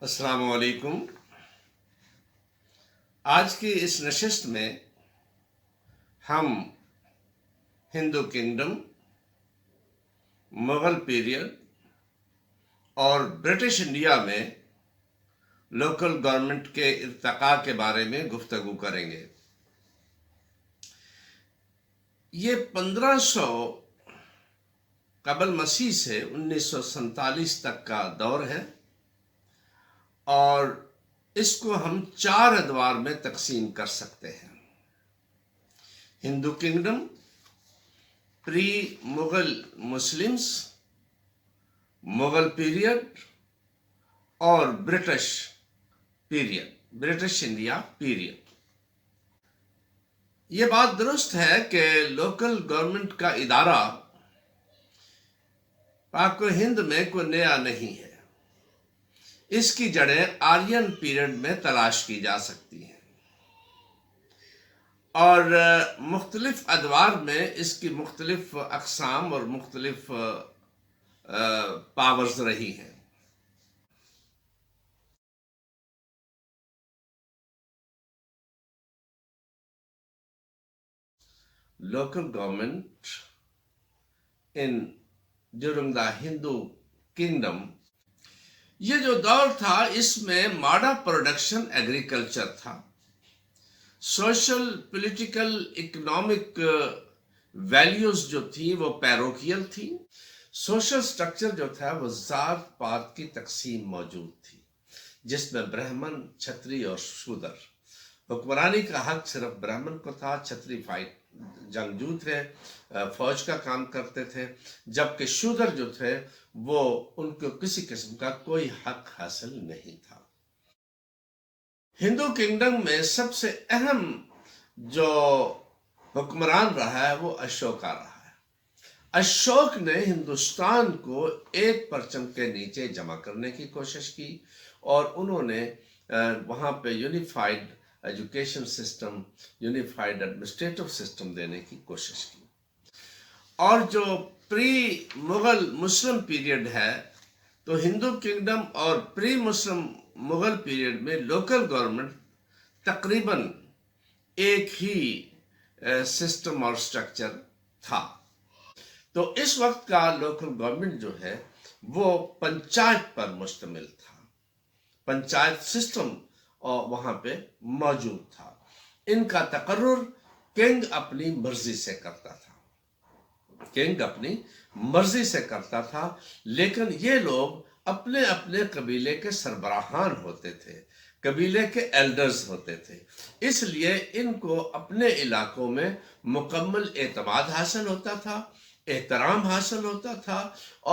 السلام علیکم۔ آج کی اس نشست میں ہم ہندو کنگڈم، مغل پیریڈ اور برٹش انڈیا میں لوکل گورنمنٹ کے ارتقاء کے بارے میں گفتگو کریں گے۔ یہ 1500 قبل مسیح سے 1947 تک کا دور ہے اور اس کو ہم 4 ادوار میں تقسیم کر سکتے ہیں: ہندو کنگڈم، پری مغل مسلمز، مغل پیریڈ اور برٹش انڈیا پیریڈ۔ یہ بات درست ہے کہ لوکل گورنمنٹ کا ادارہ پاک و ہند میں کوئی نیا نہیں ہے۔ اس کی جڑیں آرین پیریڈ میں تلاش کی جا سکتی ہیں اور مختلف ادوار میں اس کی مختلف اقسام اور مختلف پاورز رہی ہیں۔ Local government during the Hindu kingdom, یہ جو دور تھا اس میں ماڈ آف پروڈکشن ایگریکلچر تھا۔ سوشل، پولیٹیکل، اکنامک ویلیوز جو تھی وہ پیروکیل تھی۔ سوشل سٹرکچر جو تھا وہ ذات پات کی تقسیم موجود تھی، جس میں برہمن، چھتری اور شودر۔ حکمرانی کا حق صرف برہمن کو تھا، چھتری جنگجو تھے، فوج کا کام کرتے تھے، جبکہ شودر جو تھے وہ ان کو کسی قسم کا کوئی حق حاصل نہیں تھا۔ ہندو کنگڈم میں سب سے اہم جو حکمران رہا ہے وہ اشوکا رہا ہے۔ اشوک نے ہندوستان کو ایک پرچم کے نیچے جمع کرنے کی کوشش کی اور انہوں نے وہاں پہ unified education system, unified administrative system دینے کی کوشش کی۔ اور جو پری مغل مسلم پیریڈ ہے تو ہندو کنگڈم اور پری مسلم مغل پیریڈ میں لوکل گورنمنٹ تقریباً ایک ہی سسٹم اور سٹرکچر تھا۔ تو اس وقت کا لوکل گورنمنٹ جو ہے وہ پنچایت پر مشتمل تھا۔ پنچایت سسٹم وہاں پہ موجود تھا۔ ان کا تقرر کنگ اپنی مرضی سے کرتا تھا، لیکن یہ لوگ اپنے اپنے قبیلے کے سربراہان ہوتے تھے، قبیلے کے ایلڈرز ہوتے تھے، اس لیے ان کو اپنے علاقوں میں مکمل اعتماد حاصل ہوتا تھا، احترام حاصل ہوتا تھا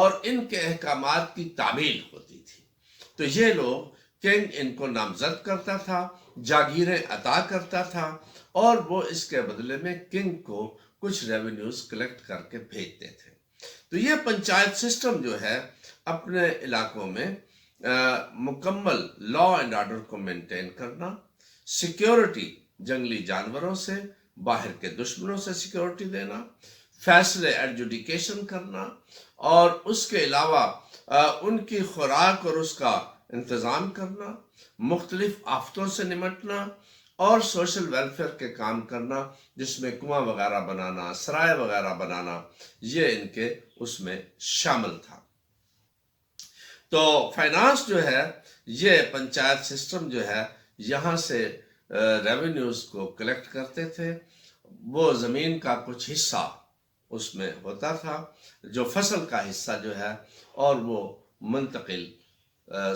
اور ان کے احکامات کی تعمیل ہوتی تھی۔ تو یہ لوگ کنگ ان کو نامزد کرتا تھا، جاگیریں عطا کرتا تھا اور وہ اس کے بدلے میں کنگ کو کچھ ریونیوز کلیکٹ کر کے بھیجتے تھے۔ تو یہ پنچایت سسٹم جو ہے اپنے علاقوں میں مکمل لا اینڈ آرڈر کو مینٹین کرنا، سیکیورٹی جنگلی جانوروں سے، باہر کے دشمنوں سے سیکیورٹی دینا، فیصلے ایڈجوڈیکیشن کرنا اور اس کے علاوہ ان کی خوراک اور اس کا انتظام کرنا، مختلف آفتوں سے نمٹنا اور سوشل ویلفیئر کے کام کرنا، جس میں کنواں وغیرہ بنانا، سرائے وغیرہ بنانا، یہ ان کے اس میں شامل تھا۔ تو فائنانس جو ہے یہ پنچایت سسٹم جو ہے یہاں سے ریونیوز کو کلیکٹ کرتے تھے۔ وہ زمین کا کچھ حصہ اس میں ہوتا تھا، جو فصل کا حصہ جو ہے اور وہ منتقل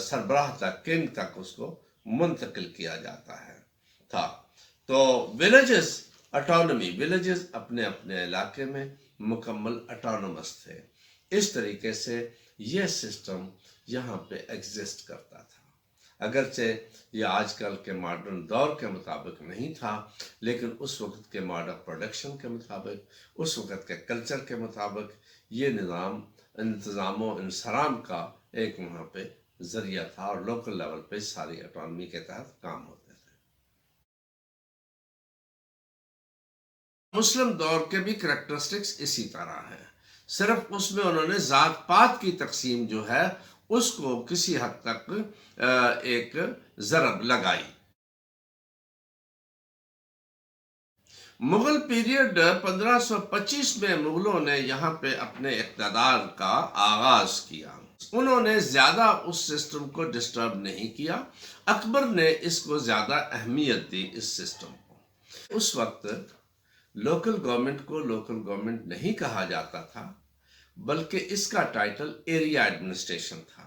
سربراہ تک، کنگ تک اس کو منتقل کیا جاتا تھا۔ تو ولیجز اپنے اپنے علاقے میں مکمل اٹانومس تھے۔ اس طریقے سے یہ سسٹم یہاں پہ ایگزسٹ کرتا تھا۔ اگرچہ یہ آج کل کے ماڈرن دور کے مطابق نہیں تھا، لیکن اس وقت کے ماڈ آف پروڈکشن کے مطابق، اس وقت کے کلچر کے مطابق یہ نظام انتظام و انصرام کا ایک وہاں پہ ذریعہ تھا اور لوکل لیول پہ ساری اٹانومی کے تحت کام ہوتے تھے۔ مسلم دور کے بھی کریکٹرسٹکس اسی طرح ہیں، صرف اس میں انہوں نے ذات پات کی تقسیم جو ہے اس کو کسی حد تک ایک ضرب لگائی۔ مغل پیریڈ 1525 میں مغلوں نے یہاں پہ اپنے اقتدار کا آغاز کیا۔ انہوں نے زیادہ اس سسٹم کو ڈسٹرب نہیں کیا، اکبر نے اس کو زیادہ اہمیت دی اس سسٹم کو۔ اس وقت لوکل گورنمنٹ کو لوکل گورنمنٹ نہیں کہا جاتا تھا، بلکہ اس کا ٹائٹل ایریا ایڈمنسٹریشن تھا۔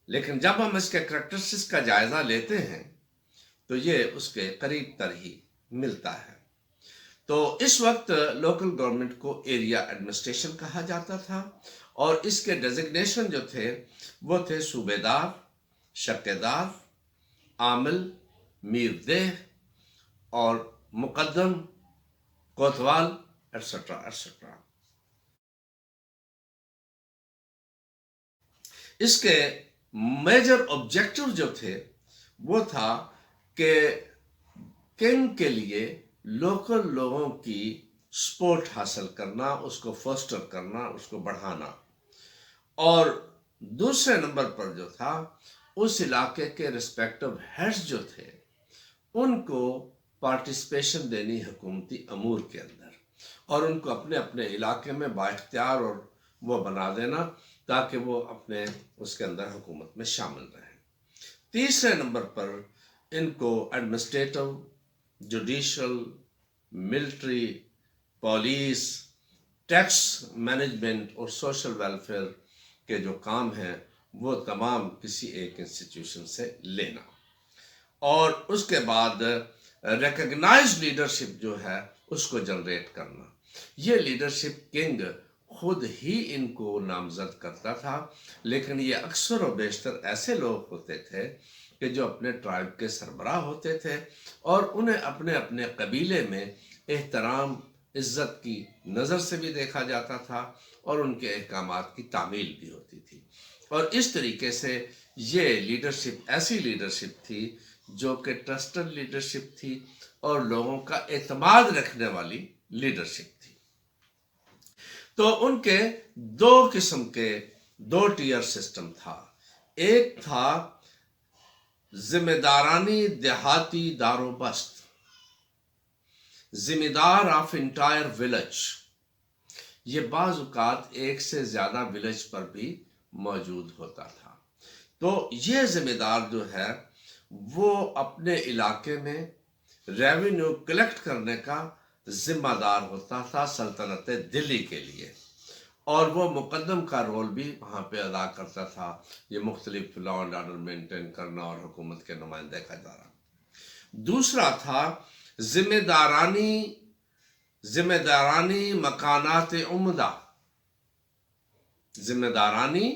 لیکن جب ہم اس کے کریکٹرسٹکس کا جائزہ لیتے ہیں تو یہ اس کے قریب تر ہی ملتا ہے۔ تو اس وقت لوکل گورنمنٹ کو ایریا ایڈمنسٹریشن کہا جاتا تھا، اور اس کے ڈیزگنیشن جو تھے وہ تھے صوبے دار، شقیدار، عامل، میر دیہ اور مقدم، کوتوال، ایٹسٹرا ایٹسٹرا۔ اس کے میجر آبجیکٹو جو تھے وہ تھا کہ کنگ کے لیے لوکل لوگوں کی سپورٹ حاصل کرنا، اس کو فوسٹر کرنا، اس کو بڑھانا، اور دوسرے نمبر پر جو تھا اس علاقے کے ریسپیکٹو ہیڈز جو تھے ان کو پارٹیسپیشن دینی حکومتی امور کے اندر، اور ان کو اپنے اپنے علاقے میں بااختیار اور وہ بنا دینا تاکہ وہ اپنے اس کے اندر حکومت میں شامل رہیں۔ تیسرے نمبر پر ان کو administrative, judicial, military, police, tax management اور سوشل ویلفیئر کے جو کام ہیں وہ تمام کسی ایک انسٹیٹیوشن سے لینا، اور اس کے بعد ریکگنائز لیڈرشپ جو ہے اس کو جنریٹ کرنا۔ یہ لیڈرشپ کنگ خود ہی ان کو نامزد کرتا تھا، لیکن یہ اکثر و بیشتر ایسے لوگ ہوتے تھے کہ جو اپنے ٹرائب کے سربراہ ہوتے تھے، اور انہیں اپنے اپنے قبیلے میں احترام، عزت کی نظر سے بھی دیکھا جاتا تھا، اور ان کے احکامات کی تعمیل بھی ہوتی تھی۔ اور اس طریقے سے یہ لیڈرشپ ایسی لیڈرشپ تھی جو کہ ٹرسٹڈ لیڈرشپ تھی اور لوگوں کا اعتماد رکھنے والی لیڈرشپ تھی۔ تو ان کے دو قسم کے دو ٹیئر سسٹم تھا۔ ایک تھا ذمہ دارانی دیہاتی دار و بست، ذمہ دار آف انٹائر ولیج۔ یہ بعض اوقات ایک سے زیادہ ولیج پر بھی موجود ہوتا تھا۔ تو یہ ذمہ دار جو ہے وہ اپنے علاقے میں ریونیو کلیکٹ کرنے کا ذمہ دار ہوتا تھا سلطنت دلی کے لیے، اور وہ مقدم کا رول بھی وہاں پہ ادا کرتا تھا، یہ مختلف لا اینڈ آرڈر مینٹین کرنا اور حکومت کے نمائندے کا ادارہ۔ دوسرا تھا ذمہ دارانی مکانات عمدہ، ذمہ دارانی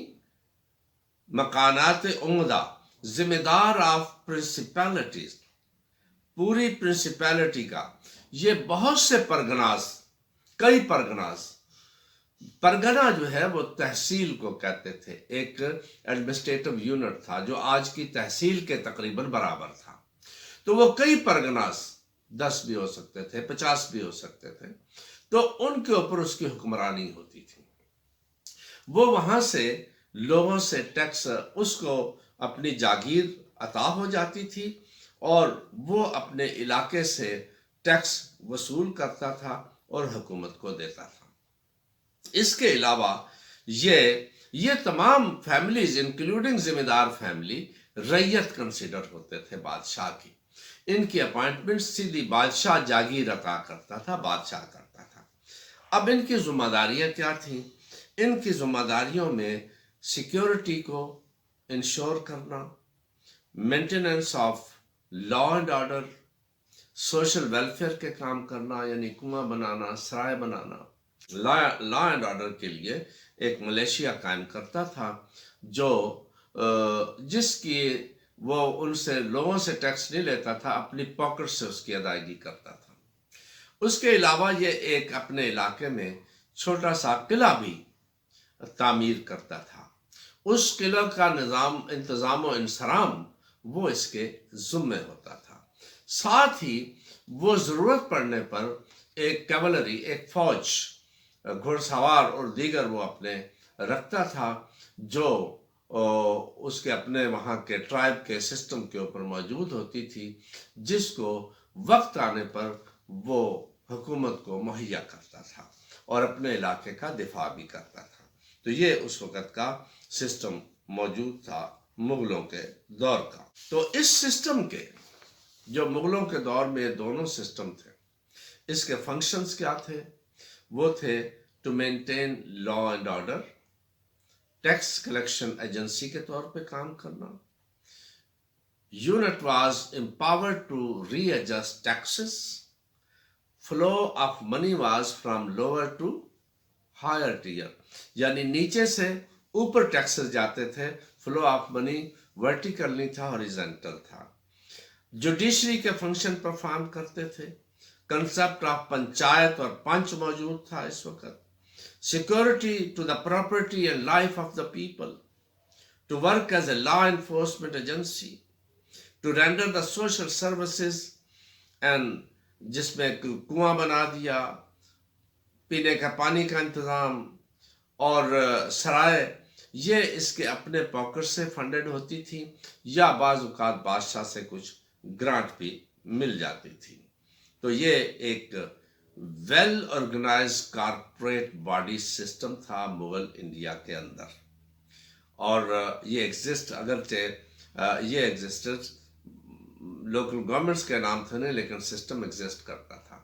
مکانات عمدہ، ذمہ دار آف پرنسپیلٹیز، پوری پرنسپیلٹی کا۔ یہ بہت سے پرگناز، کئی پرگنا جو ہے وہ تحصیل کو کہتے تھے، ایک ایڈمنسٹریٹو یونٹ تھا جو آج کی تحصیل کے تقریباً برابر تھا۔ تو وہ کئی پرگناز، 10 بھی ہو سکتے تھے، 50 بھی ہو سکتے تھے، تو ان کے اوپر اس کی حکمرانی ہوتی تھی۔ وہ وہاں سے لوگوں سے ٹیکس، اس کو اپنی جاگیر عطا ہو جاتی تھی، اور وہ اپنے علاقے سے ٹیکس وصول کرتا تھا اور حکومت کو دیتا تھا۔ اس کے علاوہ یہ تمام فیملیز انکلوڈنگ ذمہ دار فیملی رعیت کنسیڈر ہوتے تھے بادشاہ کی۔ ان کی اپائنٹمنٹ سیدھی بادشاہ جاگیر عطا کرتا تھا، بادشاہ کرتا تھا۔ اب ان کی ذمہ داریاں کیا تھیں؟ ان کی ذمہ داریوں میں سیکیورٹی کو انشور کرنا، maintenance of law and order, social welfare کے کام کرنا، یعنی کنواں بنانا، سرائے بنانا۔ لا اینڈ آرڈر کے لیے ایک ملیشیا قائم کرتا تھا جو جس کی وہ ان سے لوگوں سے ٹیکس نہیں لیتا تھا، اپنی پاکٹ سے اس کی ادائیگی کرتا تھا۔ اس کے علاوہ یہ ایک اپنے علاقے میں چھوٹا سا قلعہ بھی تعمیر کرتا تھا۔ اس قلعہ کا انتظام و انصرام وہ اس کے ذمے ہوتا تھا۔ ساتھ ہی وہ ضرورت پڑنے پر ایک کیولری، ایک فوج، گھڑ سوار اور دیگر وہ اپنے رکھتا تھا جو اس کے اپنے وہاں کے ٹرائب کے سسٹم کے اوپر موجود ہوتی تھی، جس کو وقت آنے پر وہ حکومت کو مہیا کرتا تھا اور اپنے علاقے کا دفاع بھی کرتا تھا۔ تو یہ اس وقت کا سسٹم موجود تھا مغلوں کے دور کا۔ تو اس سسٹم کے جو مغلوں کے دور میں یہ دونوں سسٹم تھے، اس کے فنکشنز کیا تھے؟ وہ تھے to maintain law and order, tax collection agency کے طور پہ کام کرنا، unit was empowered to readjust taxes, flow of money was from lower to higher tier, یعنی نیچے سے اوپر ٹیکسز جاتے تھے، فلو آف منی ورٹیکل نہیں تھا، ہاریزونٹل تھا۔ جوڈیشری کے فنکشن پرفارم کرتے تھے، کنسپٹ آف پنچایت اور پنچ موجود تھا اس وقت، security to the property and life of the people, to work as a law enforcement agency, to render the social services and جس میں کنواں بنا دیا، پینے کا پانی کا انتظام اور سرائے، یہ اس کے اپنے پاکٹ سے فنڈڈ ہوتی تھی یا بعض اوقات بادشاہ سے کچھ گرانٹ بھی مل جاتی تھی۔ تو یہ ایک well organise corporate body system تھا مغل انڈیا کے اندر، اور یہ ایگزسٹ اگرچہ یہ ایگزسٹڈ لوکل گورنمنٹس کے نام تھے نہیں، لیکن سسٹم ایگزسٹ کرتا تھا۔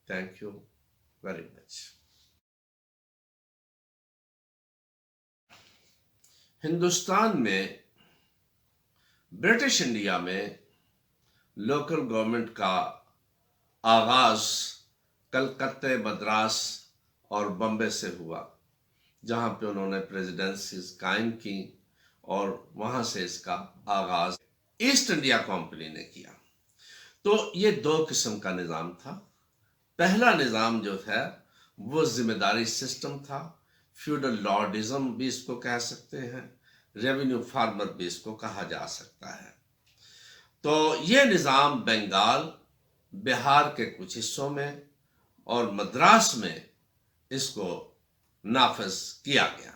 Thank you very much. Hindustan میں برٹش انڈیا میں لوکل گورنمنٹ کا آغاز کلکتہ، مدراس اور بمبے سے ہوا، جہاں پہ انہوں نے پریزیڈنسیز قائم کی اور وہاں سے اس کا آغاز ایسٹ انڈیا کمپنی نے کیا۔ تو یہ دو قسم کا نظام تھا۔ پہلا نظام جو تھا وہ ذمہ داری سسٹم تھا، فیوڈل لارڈزم بھی اس کو کہہ سکتے ہیں، ریونیو فارمر بھی اس کو کہا جا سکتا ہے۔ تو یہ نظام بنگال، بہار کے کچھ حصوں میں اور مدراس میں اس کو نافذ کیا گیا۔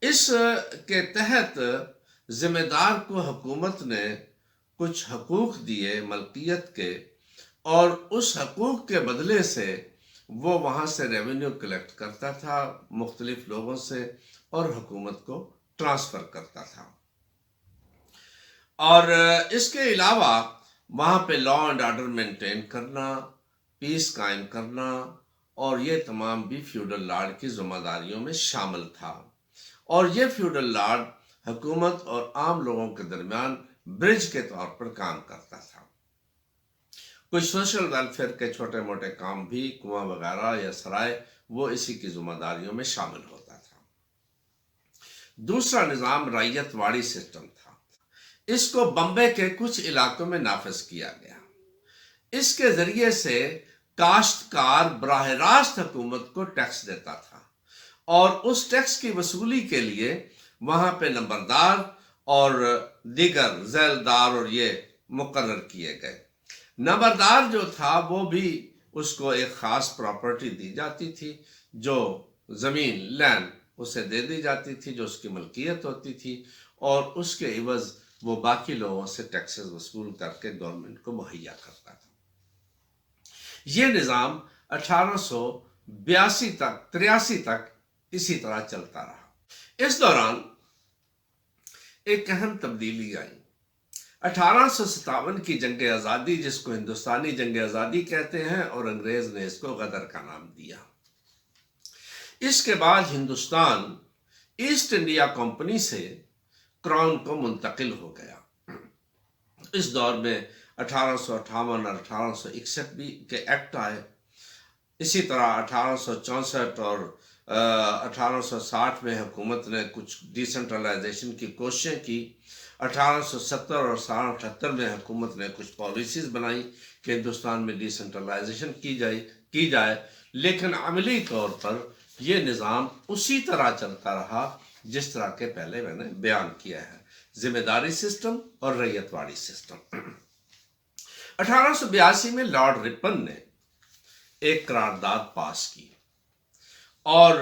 اس کے تحت ذمہ دار کو حکومت نے کچھ حقوق دیے ملکیت کے، اور اس حقوق کے بدلے سے وہ وہاں سے ریونیو کلیکٹ کرتا تھا مختلف لوگوں سے اور حکومت کو ٹرانسفر کرتا تھا۔ اور اس کے علاوہ وہاں پہ لا اینڈ آرڈر مینٹین کرنا، پیس قائم کرنا، اور یہ تمام بھی فیوڈل لارڈ کی ذمہ داریوں میں شامل تھا۔ اور یہ فیوڈل لارڈ حکومت اور عام لوگوں کے درمیان برج کے طور پر کام کرتا تھا۔ کچھ سوشل ویلفیئر کے چھوٹے موٹے کام بھی، کنواں وغیرہ یا سرائے، وہ اسی کی ذمہ داریوں میں شامل ہوتا تھا۔ دوسرا نظام رعیت واڑی سسٹم تھا۔ اس کو بمبے کے کچھ علاقوں میں نافذ کیا گیا۔ اس کے ذریعے سے کاشتکار براہ راست حکومت کو ٹیکس دیتا تھا، اور اس ٹیکس کی وصولی کے لیے وہاں پہ نمبردار اور دیگر ذیلدار اور یہ مقرر کیے گئے۔ نمبردار جو تھا وہ بھی اس کو ایک خاص پراپرٹی دی جاتی تھی، جو زمین لینڈ اسے دے دی جاتی تھی جو اس کی ملکیت ہوتی تھی، اور اس کے عوض وہ باقی لوگوں سے ٹیکسز وصول کر کے گورنمنٹ کو مہیا کرتا تھا۔ یہ نظام 1882 تک 83 تک اسی طرح چلتا رہا۔ اس دوران ایک اہم تبدیلی آئی۔ 1857 کی جنگ آزادی، جس کو ہندوستانی جنگ آزادی کہتے ہیں اور انگریز نے اس کو غدر کا نام دیا۔ اس کے بعد ہندوستان ایسٹ انڈیا کمپنی سے کراؤن کو منتقل ہو گیا۔ اس دور میں 1858 اور 1861 بھی کے ایکٹ آئے۔ اسی طرح 1864 اور 1860 میں حکومت نے کچھ ڈیسنٹرلائزیشن کی کوششیں کی۔ 1870 اور 1878 میں حکومت نے کچھ پالیسیز بنائی کہ ہندوستان میں ڈیسنٹرلائزیشن کی جائے، لیکن عملی طور پر یہ نظام اسی طرح چلتا رہا جس طرح کے پہلے میں نے بیان کیا ہے، ذمہ داری سسٹم اور رعیت واڑی سسٹم۔ 1882 میں لارڈ رپن نے ایک قرارداد پاس کی، اور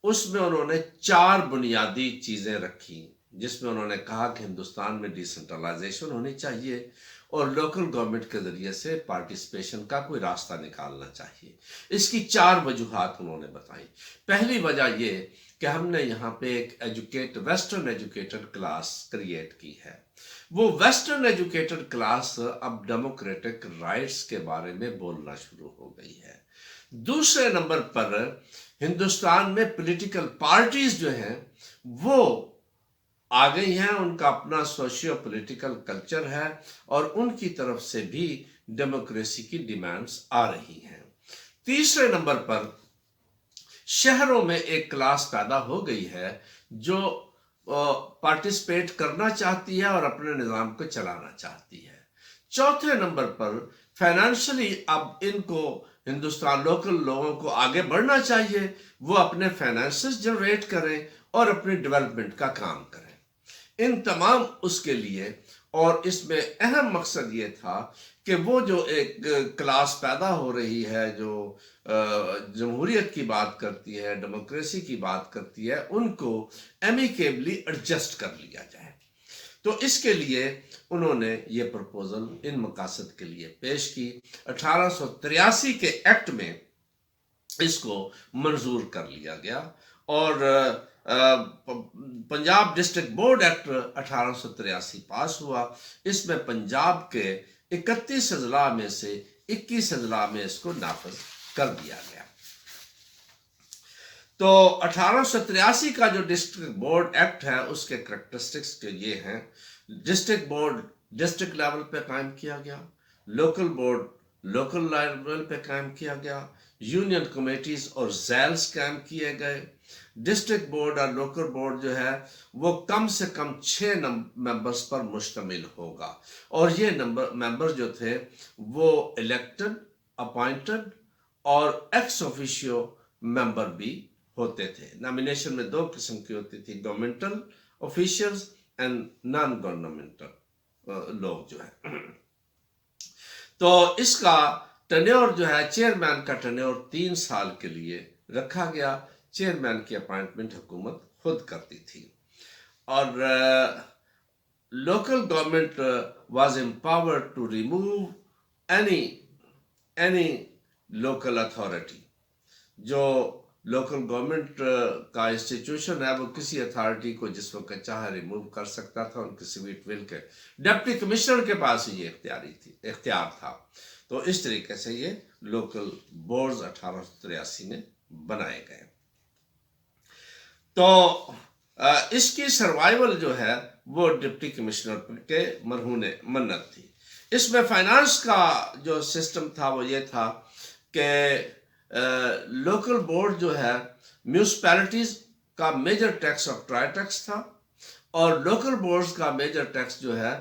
اس میں انہوں نے 4 بنیادی چیزیں رکھی، جس میں انہوں نے کہا کہ ہندوستان میں ڈی سینٹرلائزیشن ہونی چاہیے اور لوکل گورنمنٹ کے ذریعے سے پارٹیسپیشن کا کوئی راستہ نکالنا چاہیے۔ اس کی 4 وجوہات انہوں نے بتائیں۔ پہلی وجہ یہ کہ ہم نے یہاں پہ ایک ویسٹرن ایجوکیٹڈ کلاس کریٹ کی ہے۔ وہ ویسٹرن ایجوکیٹڈ کلاس اب ڈیموکریٹک رائٹس کے بارے میں بولنا شروع ہو گئی ہے۔ دوسرے نمبر پر ہندوستان میں پولیٹیکل پارٹیز جو ہیں وہ آ گئی ہیں، ان کا اپنا سوشیو پولیٹیکل کلچر ہے اور ان کی طرف سے بھی ڈیموکریسی کی ڈیمانڈز آ رہی ہیں۔ تیسرے نمبر پر شہروں میں ایک کلاس پیدا ہو گئی ہے جو پارٹیسپیٹ کرنا چاہتی ہے اور اپنے نظام کو چلانا چاہتی ہے۔ چوتھے نمبر پر فائنینشلی اب ان کو ہندوستان لوکل لوگوں کو آگے بڑھنا چاہیے، وہ اپنے فائنینسز جنریٹ کریں اور اپنی ڈیولپمنٹ کا کام کریں۔ ان تمام اس کے لیے، اور اس میں اہم مقصد یہ تھا کہ وہ جو ایک کلاس پیدا ہو رہی ہے جو جمہوریت کی بات کرتی ہے، ڈیموکریسی کی بات کرتی ہے، ان کو ایمیکیبلی ایڈجسٹ کر لیا جائے۔ تو اس کے لیے انہوں نے یہ پرپوزل ان مقاصد کے لیے پیش کی۔ 1883 کے ایکٹ میں اس کو منظور کر لیا گیا اور پنجاب ڈسٹرکٹ بورڈ ایکٹ 1883 پاس ہوا۔ اس میں پنجاب کے 31 اضلاع میں سے 21 اضلاع میں اس کو نافذ کر دیا گیا۔ تو 1883 کا جو ڈسٹرکٹ بورڈ ایکٹ ہے اس کے کریکٹرسٹکس یہ ہیں: ڈسٹرکٹ بورڈ ڈسٹرکٹ لیول پہ قائم کیا گیا، لوکل بورڈ لوکل لیول پہ قائم کیا گیا، یونین کمیٹیز اور زیلز قائم کیے گئے۔ ڈسٹرکٹ بورڈ اور لوکل بورڈ جو ہے وہ کم سے کم 6 ممبرز پر مشتمل ہوگا، اور یہ ممبر جو تھے وہ الیکٹڈ، اپوائنٹڈ اور ایکس آفیشیو ممبر بھی ہوتے تھے۔ نامینیشن میں 2 قسم کی ہوتی تھی، governmental officials and non governmental لوگ جو ہیں۔ تو اس کا ٹینیور جو ہے، چیئرمین کا ٹینیور 3 سال کے لیے رکھا گیا۔ چیئرمین کی اپائنٹمنٹ حکومت خود کرتی تھی، اور local government was empowered to remove any local authority. جو لوکل گورنمنٹ کا انسٹیٹیوشن ہے وہ کسی اتھارٹی کو جس وقت چاہے ریموو کر سکتا تھا، ان کی سویٹ ول کے ڈپٹی کمشنر کے پاس ہی یہ اختیار تھا۔ تو اس طریقے سے یہ لوکل بورڈز 1883 میں بنائے گئے۔ تو اس کی سروائیول جو ہے وہ ڈپٹی کمشنر کے مرہون منت تھی۔ اس میں فائنانس کا جو سسٹم تھا وہ یہ تھا کہ لوکل بورڈ جو ہے میونسپیلٹیز کا میجر ٹیکس آکٹرائے ٹیکس تھا، اور لوکل بورڈز کا میجر ٹیکس جو ہے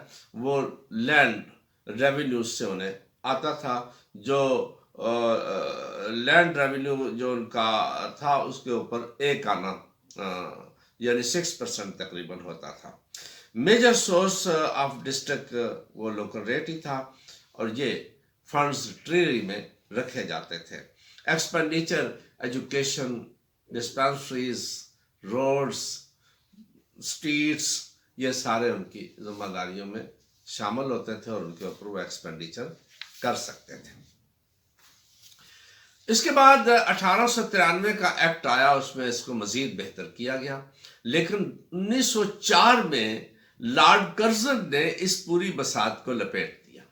وہ لینڈ ریونیوز سے انہیں آتا تھا۔ جو لینڈ ریونیو جو ان کا تھا اس کے اوپر 1 آنا یعنی 6% تقریباً ہوتا تھا۔ میجر سورس آف ڈسٹرکٹ وہ لوکل ریٹ ہی تھا، اور یہ فنڈز ٹریری میں رکھے جاتے تھے۔ Expenditure education, dispensaries, roads, streets, یہ سارے ان کی ذمہ داریوں میں شامل ہوتے تھے، اور ان کے اوپر وہ ایکسپینڈیچر کر سکتے تھے۔ اس کے بعد 1893 کا ایکٹ آیا، اس میں اس کو مزید بہتر کیا گیا، لیکن 1904 میں لارڈ کرزن نے اس پوری بساط کو لپیٹ دیا،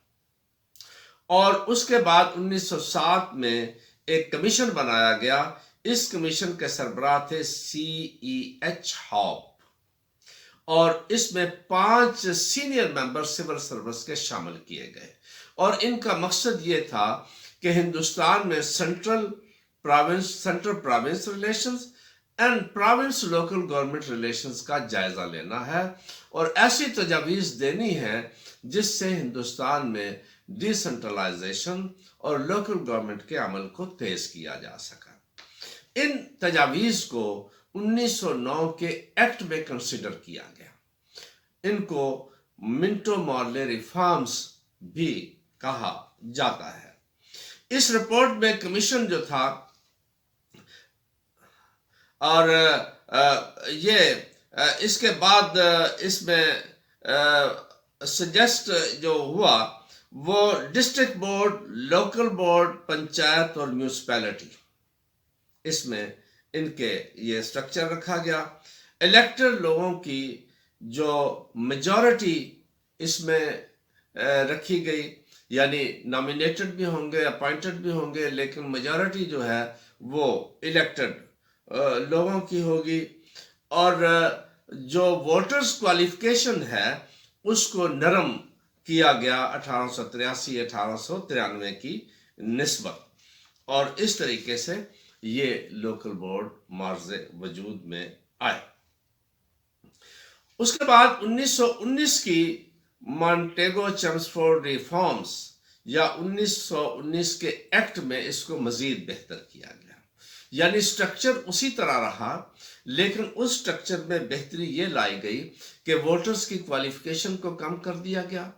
اور اس کے بعد 1907 میں ایک کمیشن بنایا گیا۔ اس کمیشن کے سربراہ تھے CEH ہاپ، اور اس میں 5 سینئر ممبر سول سروس کے شامل کیے گئے، اور ان کا مقصد یہ تھا کہ ہندوستان میں central province relations and province local government relations کا جائزہ لینا ہے، اور ایسی تجاویز دینی ہے جس سے ہندوستان میں ڈی سینٹرلائزیشن اور لوکل گورنمنٹ کے عمل کو تیز کیا جا سکا۔ ان تجاویز کو 1909 کے ایکٹ میں کنسیڈر کیا گیا۔ ان کو منٹو مارلے ریفارمز بھی کہا جاتا ہے۔ اس رپورٹ میں کمیشن جو تھا اور یہ اس کے بعد اس میں سجیسٹ جو ہوا وہ district board, local board, panchayat اور میونسپیلٹی، اس میں ان کے یہ سٹرکچر رکھا گیا۔ الیکٹڈ لوگوں کی جو میجورٹی اس میں رکھی گئی، یعنی نامینیٹڈ بھی ہوں گے، اپوائنٹڈ بھی ہوں گے، لیکن میجورٹی جو ہے وہ الیکٹڈ لوگوں کی ہوگی۔ اور جو ووٹرز کوالیفیکیشن ہے اس کو نرم کیا گیا 1883-1893 کی نسبت، اور اس طریقے سے یہ لوکل بورڈ معرض وجود میں آئے۔ اس کے بعد 1919 کی مانٹیگو چیمسفورڈ ریفارمز یا 1919 کے ایکٹ میں اس کو مزید بہتر کیا گیا، یعنی سٹرکچر اسی طرح رہا، لیکن اس سٹرکچر میں بہتری یہ لائی گئی کہ ووٹرز کی کوالیفیکیشن کو کم کر دیا گیا،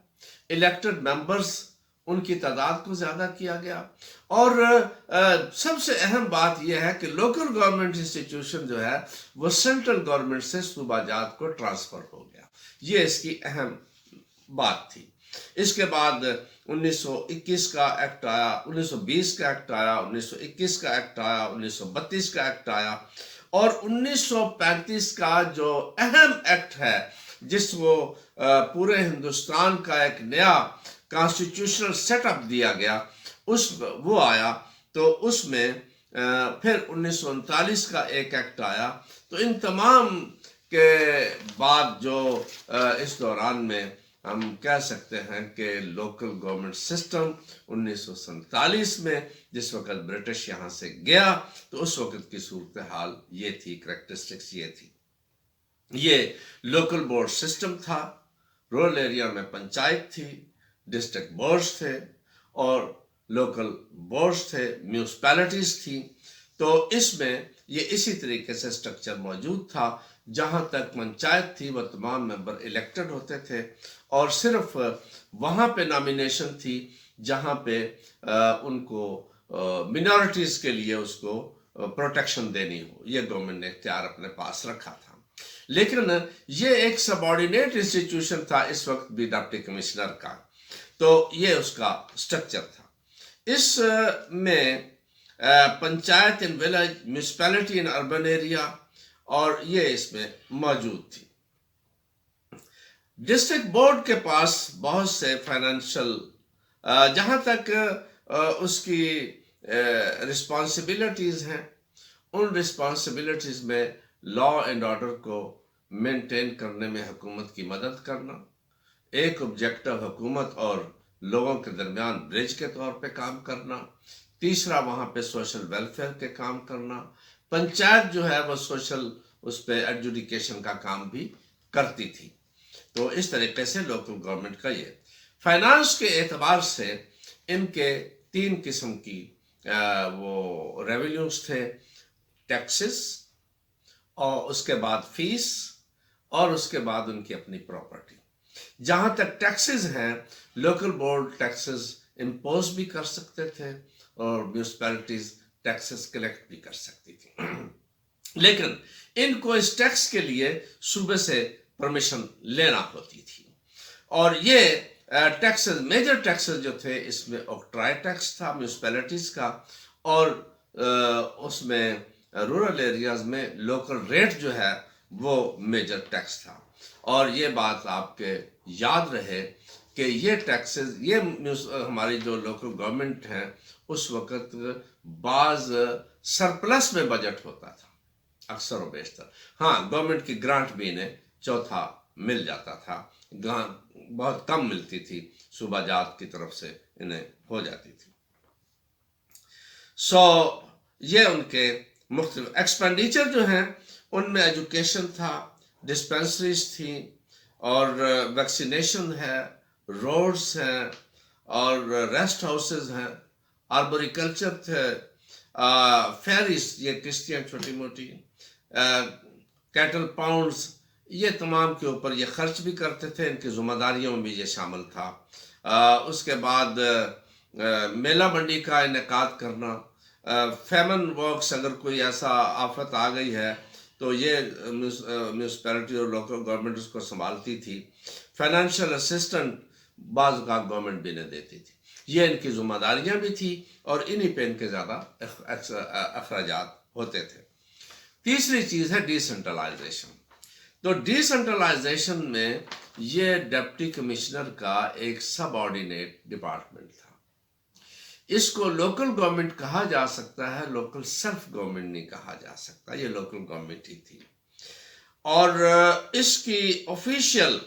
الیکٹڈ ممبرز ان کی تعداد کو زیادہ کیا گیا، اور سب سے اہم بات یہ ہے کہ لوکل گورنمنٹ انسٹیٹیوشن جو ہے وہ سینٹرل گورنمنٹ سے صوبہ جات کو ٹرانسفر ہو گیا۔ یہ اس کی اہم بات تھی۔ اس کے بعد 1921 کا ایکٹ آیا، 1920 کا ایکٹ آیا، 1921 کا ایکٹ آیا، 1932 کا ایکٹ آیا، اور 1935 کا جو اہم ایکٹ ہے جس کو پورے ہندوستان کا ایک نیا کانسٹیٹیوشنل سیٹ اپ دیا گیا، وہ آیا، تو اس میں پھر 1939 کا ایک ایکٹ آیا۔ تو ان تمام کے بعد جو اس دوران میں ہم کہہ سکتے ہیں کہ لوکل گورنمنٹ سسٹم 1947 میں جس وقت برٹش یہاں سے گیا تو اس وقت کی صورتحال یہ تھی، کریکٹرسٹکس یہ تھی۔ یہ لوکل بورڈ سسٹم تھا، رورل ایریا میں پنچایت تھی، ڈسٹرکٹ بورڈز تھے اور لوکل بورڈز تھے، میونسپیلٹیز تھیں۔ تو اس میں یہ اسی طریقے سے سٹرکچر موجود تھا، جہاں تک پنچایت تھی وہ تمام ممبر الیکٹڈ ہوتے تھے، اور صرف وہاں پہ نامینیشن تھی جہاں پہ ان کو منورٹیز کے لیے اس کو پروٹیکشن دینی ہو، یہ گورنمنٹ نے اختیار اپنے پاس رکھا تھا۔ لیکن یہ ایک سب آرڈینیٹ انسٹیٹیوشن تھا اس وقت بھی ڈپٹی کمشنر کا، تو یہ اس کا سٹرکچر تھا۔ اس میں پنچایت ان ولیج، میونسپیلٹی ان اربن ایریا، اور یہ اس میں موجود تھی۔ ڈسٹرکٹ بورڈ کے پاس بہت سے فائنینشل جہاں تک اس کی رسپانسبلٹیز ہیں، ان رسپانسبلٹیز میں لا اینڈ آرڈر کو مینٹین کرنے میں حکومت کی مدد کرنا، ایک آبجیکٹو حکومت اور لوگوں کے درمیان برج کے طور پہ کام کرنا، تیسرا وہاں پہ سوشل ویلفیئر کے کام کرنا، پنچایت جو ہے وہ سوشل اس پہ ایڈجوڈیکیشن کا کام بھی کرتی تھی۔ تو اس طریقے سے لوکل گورنمنٹ کا یہ فائنانس کے اعتبار سے ان کے 3 قسم کی وہ ریونیوز تھے، ٹیکسز، اور اس کے بعد فیس، اور اس کے بعد ان کی اپنی پراپرٹی۔ جہاں تک ٹیکسز ہیں، لوکل بورڈ ٹیکسز امپوز بھی کر سکتے تھے اور میونسپیلٹیز ٹیکسز کلیکٹ بھی کر سکتی تھی، لیکن ان کو اس ٹیکس کے لیے صوبے سے پرمیشن لینا ہوتی تھی۔ اور یہ ٹیکسز، میجر ٹیکسز جو تھے، اس میں آکٹرائے ٹیکس تھا میونسپیلٹیز کا، اور اس میں رورل ایریاز میں لوکل ریٹ جو ہے وہ میجر ٹیکس تھا۔ اور یہ بات آپ کے یاد رہے کہ یہ ٹیکسز، یہ ہماری جو لوکل گورنمنٹ ہیں اس وقت بعض سرپلس میں بجٹ ہوتا تھا، اکثر و بیشتر۔ ہاں، گورنمنٹ کی گرانٹ بھی انہیں چوتھا مل جاتا تھا، بہت کم ملتی تھی، صوبہ جات کی طرف سے انہیں ہو جاتی تھی۔ یہ ان کے مختلف ایکسپینڈیچر جو ہیں ان میں ایجوکیشن تھا، ڈسپینسریز تھیں، اور ویکسینیشن ہے، روڈز ہیں، اور ریسٹ ہاؤسز ہیں، آربوریکلچر تھے، فیریز، یہ کشتیاں چھوٹی موٹی، کیٹل پاؤنڈز، یہ تمام کے اوپر یہ خرچ بھی کرتے تھے، ان کی ذمہ داریوں میں بھی یہ شامل تھا۔ اس کے بعد میلہ منڈی کا انعقاد کرنا، فیمن ورکس اگر کوئی ایسا آفت آ گئی ہے تو یہ میونسپیلٹی اور لوکل گورنمنٹ اس کو سنبھالتی تھی. فائنینشیل اسسٹنٹ بعض اوقات گورنمنٹ بھی نہیں دیتی تھی. یہ ان کی ذمہ داریاں بھی تھی اور انہی پہ ان کے زیادہ اخراجات ہوتے تھے. تیسری چیز ہے ڈی سینٹرلائزیشن. تو ڈی سینٹرلائزیشن میں یہ ڈپٹی کمشنر کا ایک سب آرڈینیٹ ڈپارٹمنٹ تھا. اس کو لوکل گورنمنٹ کہا جا سکتا ہے, لوکل سیلف گورنمنٹ نہیں کہا جا سکتا, یہ لوکل گورنمنٹ ہی تھی. اور اس کی آفیشیل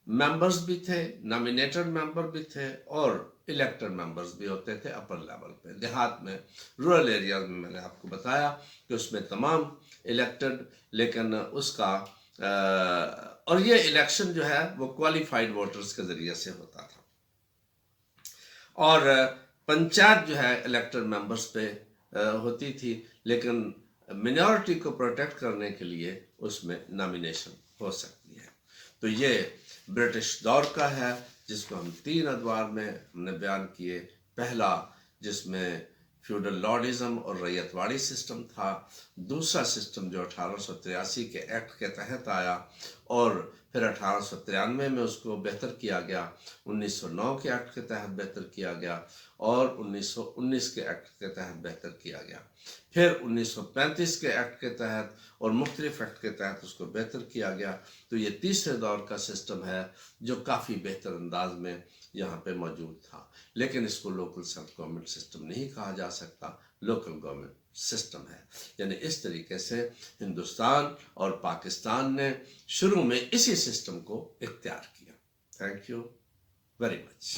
ممبرز بھی تھے, نامینیٹڈ ممبر بھی تھے اور الیکٹڈ ممبرز بھی ہوتے تھے اپر لیول پہ. دیہات میں, رورل ایریاز میں نے آپ کو بتایا کہ اس میں تمام الیکٹڈ, لیکن اس کا اور یہ الیکشن جو ہے وہ کوالیفائڈ ووٹرز کے ذریعے سے ہوتا تھا. اور پنچایت جو ہے الیکٹڈ ممبرز پہ ہوتی تھی, لیکن منورٹی کو پروٹیکٹ کرنے کے لیے اس میں نامینیشن ہو سکتی ہے. تو یہ برٹش دور کا ہے جس کو ہم 3 ادوار میں ہم نے بیان کیے. پہلا جس میں فیوڈل لارڈزم اور ریت واڑی سسٹم تھا. دوسرا سسٹم جو 1883 کے ایکٹ کے تحت آیا اور پھر 1893 میں اس کو بہتر کیا گیا, 1909 کے ایکٹ کے تحت بہتر کیا گیا اور 1919 کے ایکٹ کے تحت بہتر کیا گیا. پھر 1935 کے ایکٹ کے تحت اور مختلف ایکٹ کے تحت اس کو بہتر کیا گیا. تو یہ تیسرے دور کا سسٹم ہے جو کافی بہتر انداز میں یہاں پہ موجود تھا. لیکن اس کو لوکل سیلف گورنمنٹ سسٹم نہیں کہا جا سکتا, لوکل گورنمنٹ سسٹم ہے. یعنی اس طریقے سے ہندوستان اور پاکستان نے شروع میں اسی سسٹم کو اختیار کیا. Thank you very much.